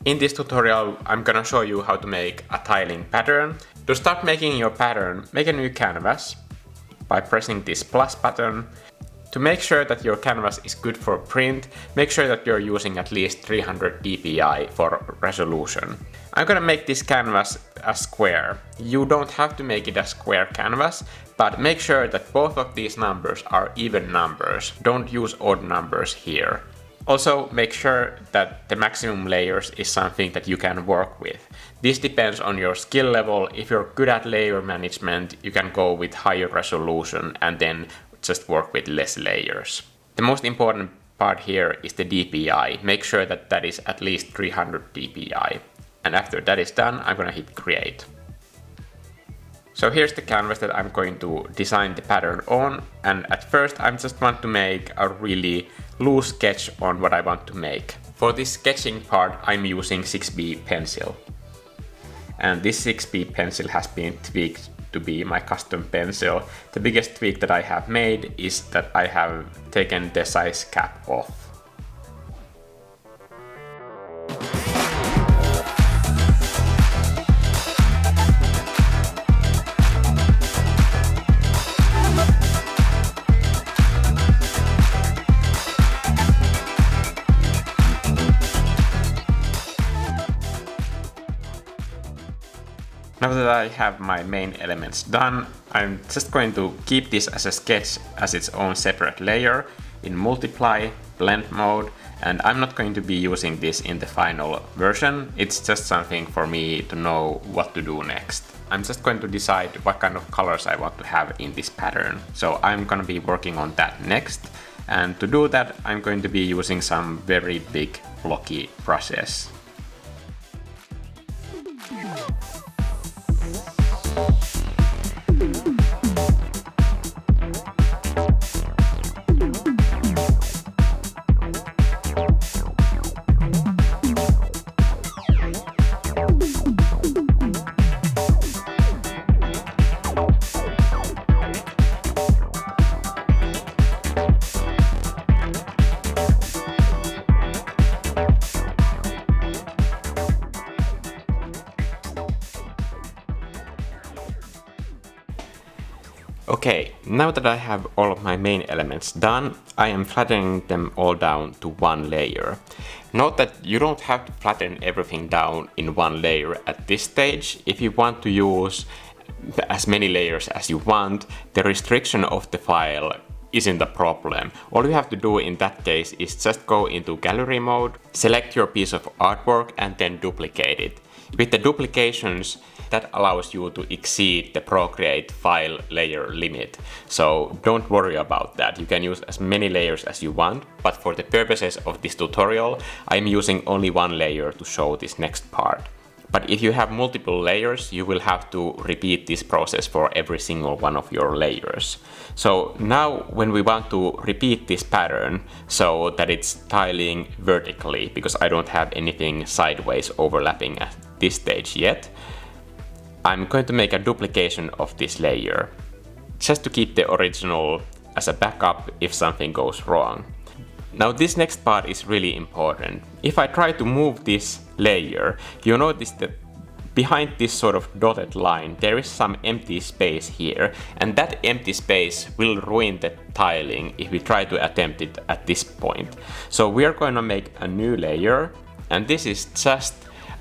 In this tutorial, I'm gonna show you how to make a tiling pattern. To start making your pattern, make a new canvas by pressing this plus button. To make sure that your canvas is good for print, make sure that you're using at least 300 dpi for resolution. I'm gonna make this canvas a square. You don't have to make it a square canvas, but make sure that both of these numbers are even numbers. Don't use odd numbers here. Also, make sure that the maximum layers is something that you can work with. This depends on your skill level. If you're good at layer management, you can go with higher resolution and then just work with less layers. The most important part here is the DPI. Make sure that that is at least 300 dpi. And after that is done, I'm gonna hit create. So here's the canvas that I'm going to design the pattern on, and at first I just want to make a really loose sketch on what I want to make. For this sketching part I'm using 6B pencil. And this 6B pencil has been tweaked to be my custom pencil. The biggest tweak that I have made is that I have taken the size cap off. Now that I have my main elements done, I'm just going to keep this as a sketch as its own separate layer in multiply, blend mode, and I'm not going to be using this in the final version. It's just something for me to know what to do next. I'm just going to decide what kind of colors I want to have in this pattern. So I'm going to be working on that next. And to do that, I'm going to be using some very big blocky brushes. Okay, now that I have all of my main elements done, I am flattening them all down to one layer. Note that you don't have to flatten everything down in one layer at this stage. If you want to use as many layers as you want, the restriction of the file isn't a problem. All you have to do in that case is just go into gallery mode, select your piece of artwork and then duplicate it. With the duplications, that allows you to exceed the Procreate file layer limit. So don't worry about that. You can use as many layers as you want, but for the purposes of this tutorial, I'm using only one layer to show this next part. But if you have multiple layers, you will have to repeat this process for every single one of your layers. So now when we want to repeat this pattern so that it's tiling vertically, because I don't have anything sideways overlapping at this stage yet, I'm going to make a duplication of this layer, just to keep the original as a backup if something goes wrong. Now this next part is really important. If I try to move this layer, you notice that behind this sort of dotted line there is some empty space here, and that empty space will ruin the tiling if we try to attempt it at this point. So we are going to make a new layer, and this is just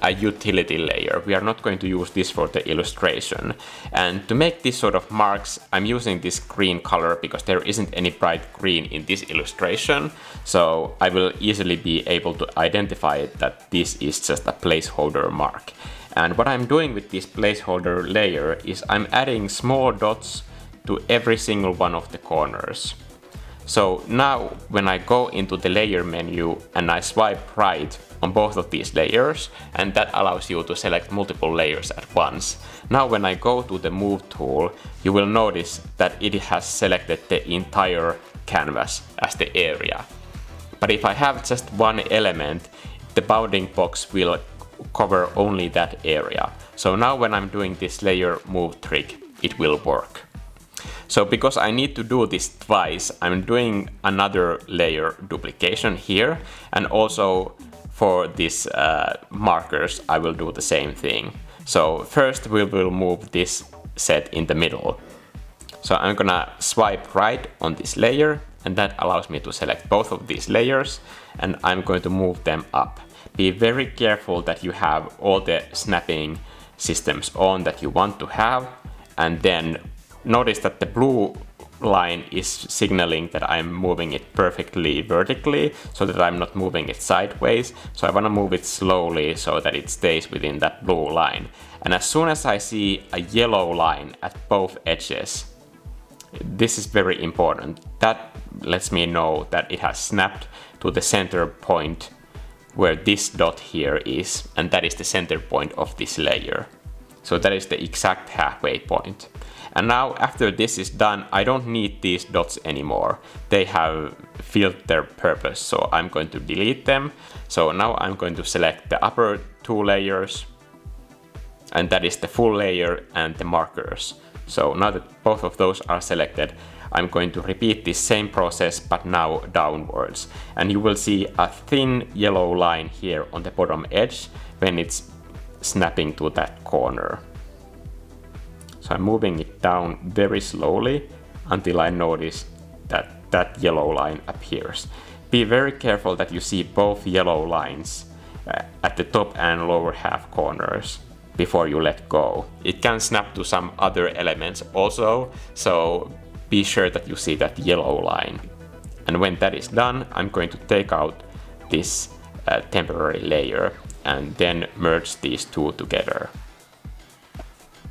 a utility layer. We are not going to use this for the illustration. And to make this sort of marks, I'm using this green color because there isn't any bright green in this illustration. So I will easily be able to identify that this is just a placeholder mark. And what I'm doing with this placeholder layer is I'm adding small dots to every single one of the corners. So now when I go into the layer menu and I swipe right on both of these layers, and that allows you to select multiple layers at once. Now when I go to the move tool, you will notice that it has selected the entire canvas as the area. But if I have just one element, the bounding box will cover only that area. So now when I'm doing this layer move trick, it will work. So because I need to do this twice, I'm doing another layer duplication here, and also for these markers, I will do the same thing. So first we will move this set in the middle. So I'm gonna swipe right on this layer, and that allows me to select both of these layers, and I'm going to move them up. Be very careful that you have all the snapping systems on that you want to have, and then notice that the blue line is signaling that I'm moving it perfectly vertically, so that I'm not moving it sideways. So I want to move it slowly so that it stays within that blue line. And as soon as I see a yellow line at both edges, this is very important. That lets me know that it has snapped to the center point where this dot here is, and that is the center point of this layer. So that is the exact halfway point. And now after this is done, I don't need these dots anymore. They have filled their purpose, so I'm going to delete them. So now I'm going to select the upper two layers, and that is the full layer and the markers. So now that both of those are selected, I'm going to repeat this same process, but now downwards. And you will see a thin yellow line here on the bottom edge when it's snapping to that corner. So I'm moving it down very slowly until I notice that that yellow line appears. Be very careful that you see both yellow lines at the top and lower half corners before you let go. It can snap to some other elements also, so be sure that you see that yellow line. And when that is done, I'm going to take out this temporary layer and then merge these two together.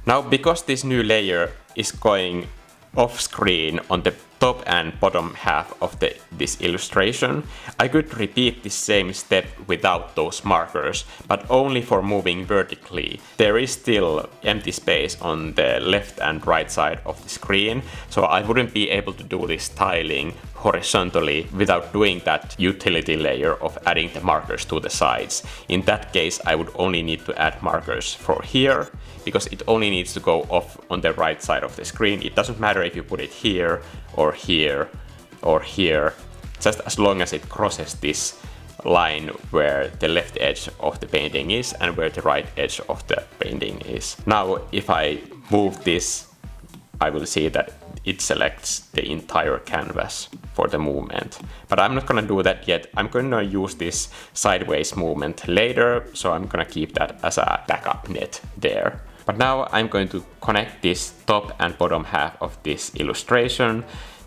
Now, because this new layer is going off screen on the top and bottom half of this illustration, I could repeat the same step without those markers, but only for moving vertically. There is still empty space on the left and right side of the screen, so I wouldn't be able to do this tiling horizontally without doing that utility layer of adding the markers to the sides. In that case, I would only need to add markers for here, because it only needs to go off on the right side of the screen. It doesn't matter if you put it here or here or here, just as long as it crosses this line where the left edge of the painting is and where the right edge of the painting is. Now, if I move this, I will see that it selects the entire canvas for the movement. But I'm not gonna do that yet. I'm gonna use this sideways movement later, so I'm gonna keep that as a backup net there. But now I'm going to connect this top and bottom half of this illustration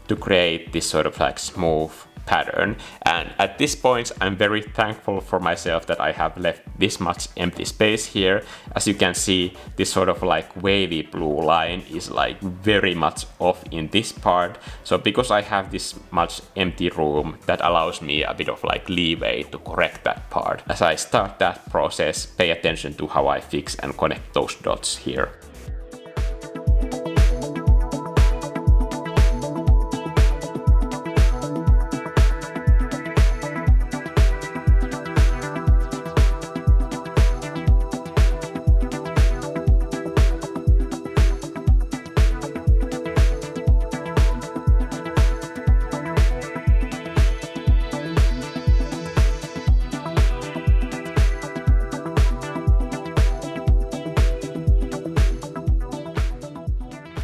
to create this sort of like smooth pattern. And at this point, I'm very thankful for myself that I have left this much empty space here. As you can see, this sort of like wavy blue line is like very much off in this part. So because I have this much empty room, that allows me a bit of like leeway to correct that part. As I start that process, pay attention to how I fix and connect those dots here.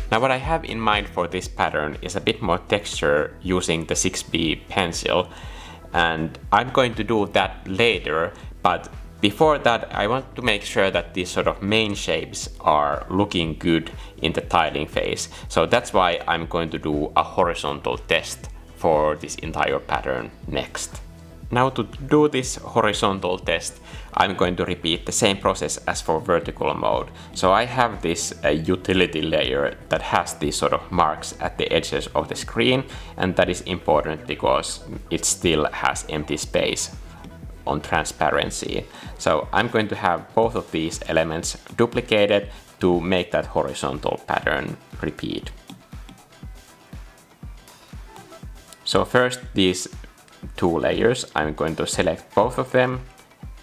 Now what I have in mind for this pattern is a bit more texture using the 6B pencil, and I'm going to do that later, but before that I want to make sure that these sort of main shapes are looking good in the tiling phase. So that's why I'm going to do a horizontal test for this entire pattern next. Now to do this horizontal test, I'm going to repeat the same process as for vertical mode. So I have this utility layer that has these sort of marks at the edges of the screen, and that is important because it still has empty space on transparency. So I'm going to have both of these elements duplicated to make that horizontal pattern repeat. So first, these two layers, I'm going to select both of them,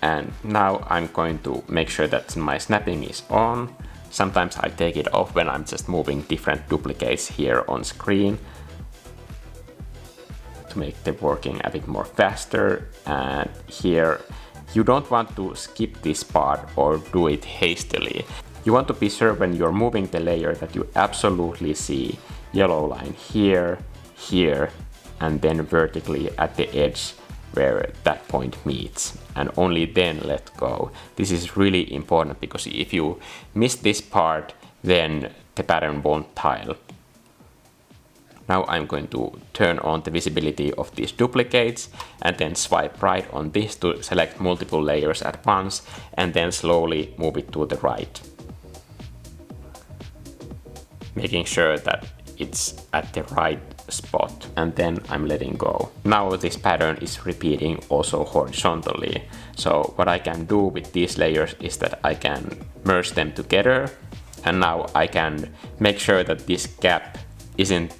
and now I'm going to make sure that my snapping is on. Sometimes I take it off when I'm just moving different duplicates here on screen to make the working a bit more faster. And here You don't want to skip this part or do it hastily. You want to be sure when you're moving the layer that you absolutely see yellow line here, here, and then vertically at the edge where that point meets, and only then let go. This is really important because if you miss this part, then the pattern won't tile. Now I'm going to turn on the visibility of these duplicates and then swipe right on this to select multiple layers at once and then slowly move it to the right, making sure that it's at the right spot, and then I'm letting go. Now this pattern is repeating also horizontally. So what I can do with these layers is that I can merge them together, and now I can make sure that this gap isn't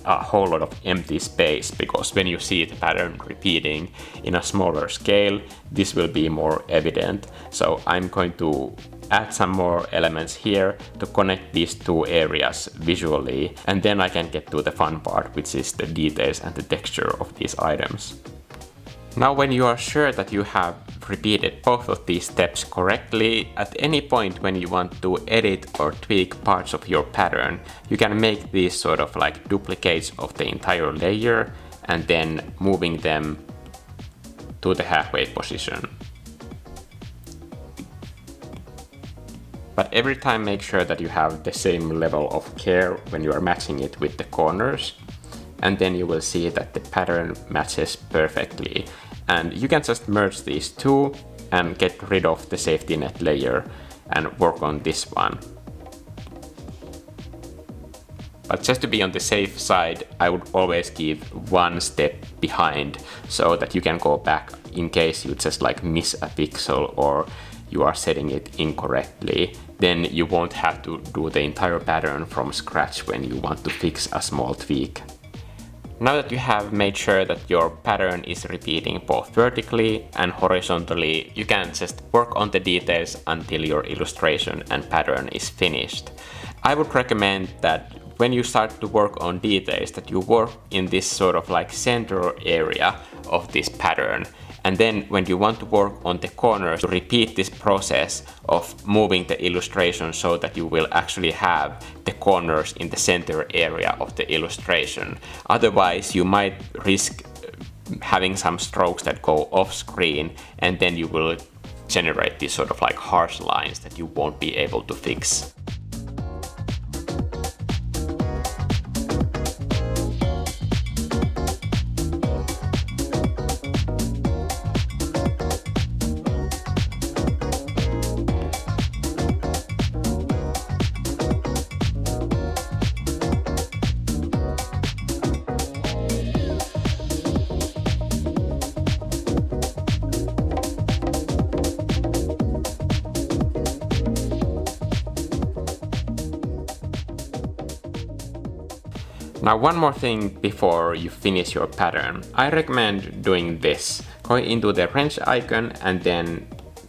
a whole lot of empty space, because when you see the pattern repeating in a smaller scale, this will be more evident. So I'm going to add some more elements here to connect these two areas visually, and then I can get to the fun part, which is the details and the texture of these items. Now when you are sure that you have repeated both of these steps correctly, at any point when you want to edit or tweak parts of your pattern, you can make these sort of like duplicates of the entire layer and then moving them to the halfway position. But every time make sure that you have the same level of care when you are matching it with the corners, and then you will see that the pattern matches perfectly. And you can just merge these two and get rid of the safety net layer and work on this one. But just to be on the safe side, I would always give one step behind so that you can go back in case you just like miss a pixel or you are setting it incorrectly. Then you won't have to do the entire pattern from scratch when you want to fix a small tweak. Now that you have made sure that your pattern is repeating both vertically and horizontally, you can just work on the details until your illustration and pattern is finished. I would recommend that when you start to work on details, that you work in this sort of like center area of this pattern. And then when you want to work on the corners, to repeat this process of moving the illustration so that you will actually have the corners in the center area of the illustration. Otherwise, you might risk having some strokes that go off screen, and then you will generate these sort of like harsh lines that you won't be able to fix. Now one more thing before you finish your pattern. I recommend doing this. Going into the wrench icon and then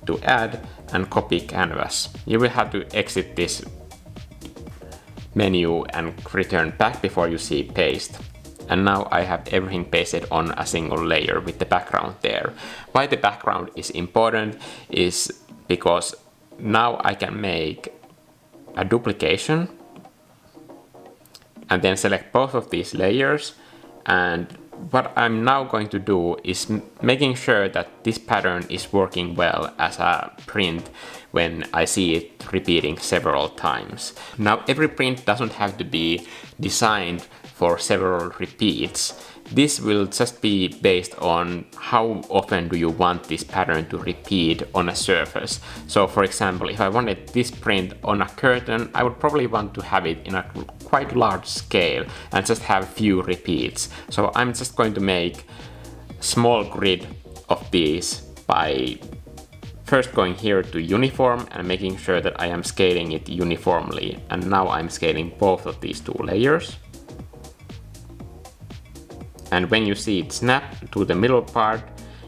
to add and copy canvas. You will have to exit this menu and return back before you see paste. And now I have everything pasted on a single layer with the background there. Why the background is important is because now I can make a duplication and then select both of these layers, and what I'm now going to do is making sure that this pattern is working well as a print when I see it repeating several times. Now every print doesn't have to be designed for several repeats. This will just be based on how often do you want this pattern to repeat on a surface. So for example, if I wanted this print on a curtain, I would probably want to have it in a quite large scale and just have few repeats. So I'm just going to make small grid of these by first going here to uniform and making sure that I am scaling it uniformly. And now I'm scaling both of these two layers. And when you see it snap to the middle part,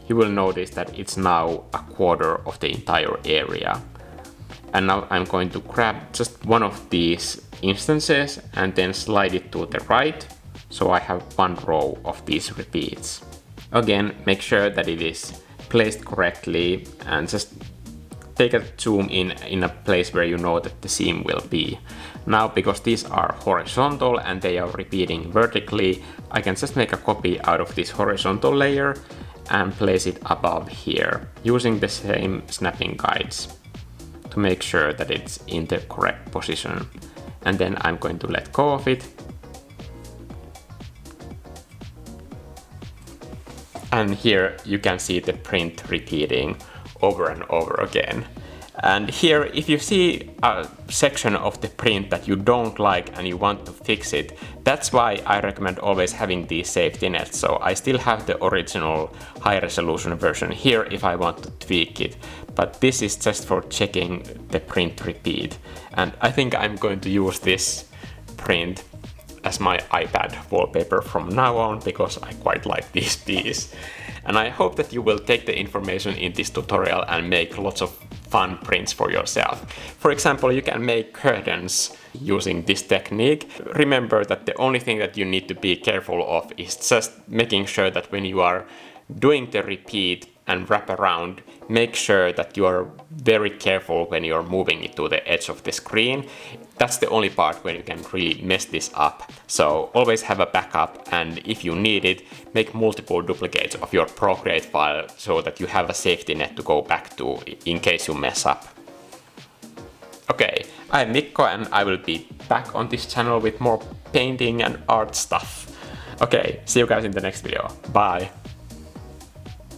you will notice that it's now a quarter of the entire area. And now I'm going to grab just one of these instances and then slide it to the right, so I have one row of these repeats. Again, make sure that it is placed correctly, and just take a zoom in a place where you know that the seam will be. Now, because these are horizontal and they are repeating vertically, I can just make a copy out of this horizontal layer and place it above here, using the same snapping guides to make sure that it's in the correct position. And then I'm going to let go of it. And here you can see the print repeating over and over again. And here, if you see a section of the print that you don't like and you want to fix it, that's why I recommend always having these safety nets. So I still have the original high resolution version here if I want to tweak it, but this is just for checking the print repeat. And I think I'm going to use this print as my iPad wallpaper from now on, because I quite like this piece. And I hope that you will take the information in this tutorial and make lots of fun prints for yourself. For example, you can make curtains using this technique. Remember that the only thing that you need to be careful of is just making sure that when you are doing the repeat and wrap around, make sure that you are very careful when you're moving it to the edge of the screen. That's the only part where you can really mess this up. So always have a backup, and if you need it, make multiple duplicates of your Procreate file so that you have a safety net to go back to in case you mess up. Okay, I'm Mikko and I will be back on this channel with more painting and art stuff. Okay, see you guys in the next video. Bye!